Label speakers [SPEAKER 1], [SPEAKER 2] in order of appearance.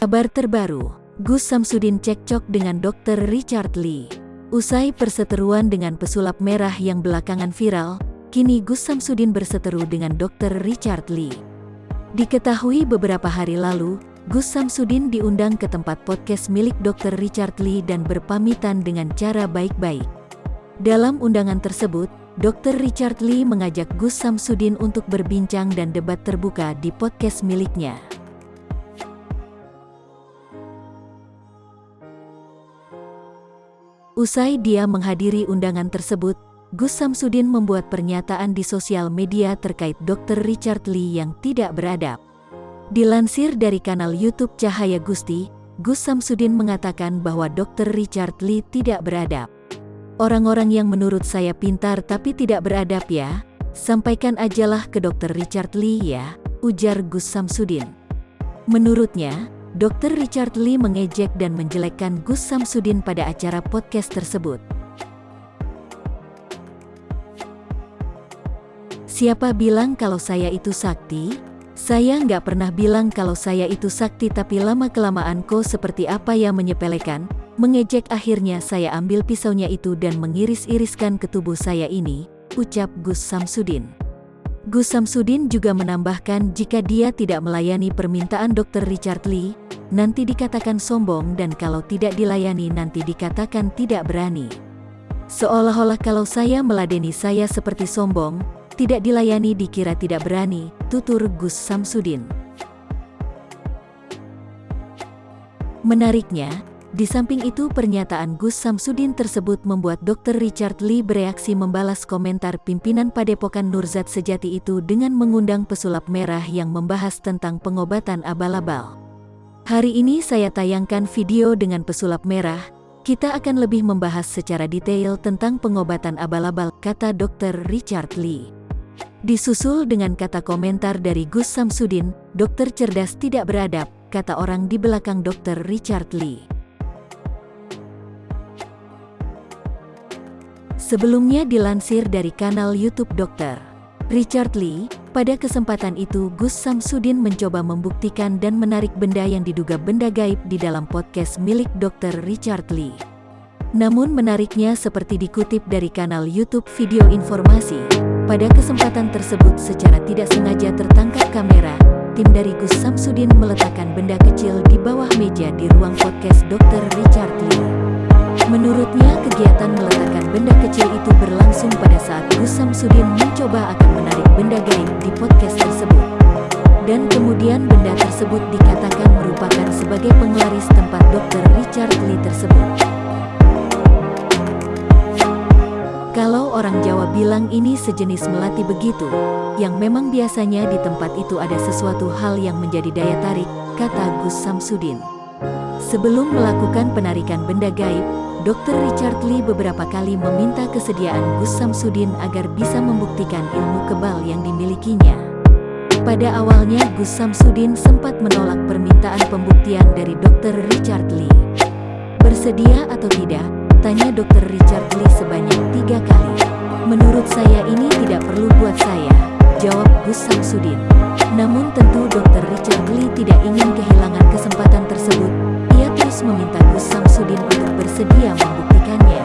[SPEAKER 1] Kabar terbaru, Gus Samsudin cekcok dengan Dr. Richard Lee. Usai perseteruan dengan pesulap merah yang belakangan viral, kini Gus Samsudin berseteru dengan Dr. Richard Lee. Diketahui beberapa hari lalu, Gus Samsudin diundang ke tempat podcast milik Dr. Richard Lee dan berpamitan dengan cara baik-baik. Dalam undangan tersebut, Dr. Richard Lee mengajak Gus Samsudin untuk berbincang dan debat terbuka di podcast miliknya. Usai dia menghadiri undangan tersebut, Gus Samsudin membuat pernyataan di sosial media terkait Dr. Richard Lee yang tidak beradab. Dilansir dari kanal YouTube Cahaya Gusti, Gus Samsudin mengatakan bahwa Dr. Richard Lee tidak beradab. Orang-orang yang menurut saya pintar tapi tidak beradab ya, sampaikan ajalah ke Dr. Richard Lee ya, ujar Gus Samsudin. Menurutnya, Dr. Richard Lee mengejek dan menjelekkan Gus Samsudin pada acara podcast tersebut. Siapa bilang kalau saya itu sakti? Saya nggak pernah bilang kalau saya itu sakti, tapi lama-kelamaan kok seperti apa ya menyepelekan, mengejek. Akhirnya saya ambil pisaunya itu dan mengiris-iriskan ke tubuh saya ini, ucap Gus Samsudin. Gus Samsudin juga menambahkan jika dia tidak melayani permintaan Dr. Richard Lee, nanti dikatakan sombong, dan kalau tidak dilayani nanti dikatakan tidak berani. Seolah-olah kalau saya meladeni saya seperti sombong, tidak dilayani dikira tidak berani, tutur Gus Samsudin. Menariknya, di samping itu pernyataan Gus Samsudin tersebut membuat Dr. Richard Lee bereaksi membalas komentar pimpinan Padepokan Nurzat Sejati itu dengan mengundang pesulap merah yang membahas tentang pengobatan abal-abal. Hari ini saya tayangkan video dengan pesulap merah, kita akan lebih membahas secara detail tentang pengobatan abal-abal, kata Dr. Richard Lee. Disusul dengan kata komentar dari Gus Samsudin, dokter cerdas tidak beradab, kata orang di belakang Dr. Richard Lee. Sebelumnya dilansir dari kanal YouTube Dr. Richard Lee, pada kesempatan itu Gus Samsudin mencoba membuktikan dan menarik benda yang diduga benda gaib di dalam podcast milik Dr. Richard Lee. Namun menariknya, seperti dikutip dari kanal YouTube Video Informasi, pada kesempatan tersebut secara tidak sengaja tertangkap kamera, tim dari Gus Samsudin meletakkan benda kecil di bawah meja di ruang podcast Dr. Richard Lee. Menurutnya, kegiatan meletakkan benda kecil itu berlangsung pada saat Gus Samsudin mencoba akan menarik benda gaib di podcast tersebut. Dan kemudian benda tersebut dikatakan merupakan sebagai penglaris tempat Dr. Richard Lee tersebut. Kalau orang Jawa bilang ini sejenis melati begitu, yang memang biasanya di tempat itu ada sesuatu hal yang menjadi daya tarik, kata Gus Samsudin. Sebelum melakukan penarikan benda gaib, Dr. Richard Lee beberapa kali meminta kesediaan Gus Samsudin agar bisa membuktikan ilmu kebal yang dimilikinya. Pada awalnya Gus Samsudin sempat menolak permintaan pembuktian dari Dr. Richard Lee. Bersedia atau tidak? Tanya Dr. Richard Lee sebanyak 3 kali. Menurut saya ini tidak perlu buat saya, jawab Gus Samsudin. Namun tentu Dr. Richard Lee tidak ingin kehilangan kesempatan tersebut. Ia terus meminta Gus Samsudin untuk bersedia membuktikannya.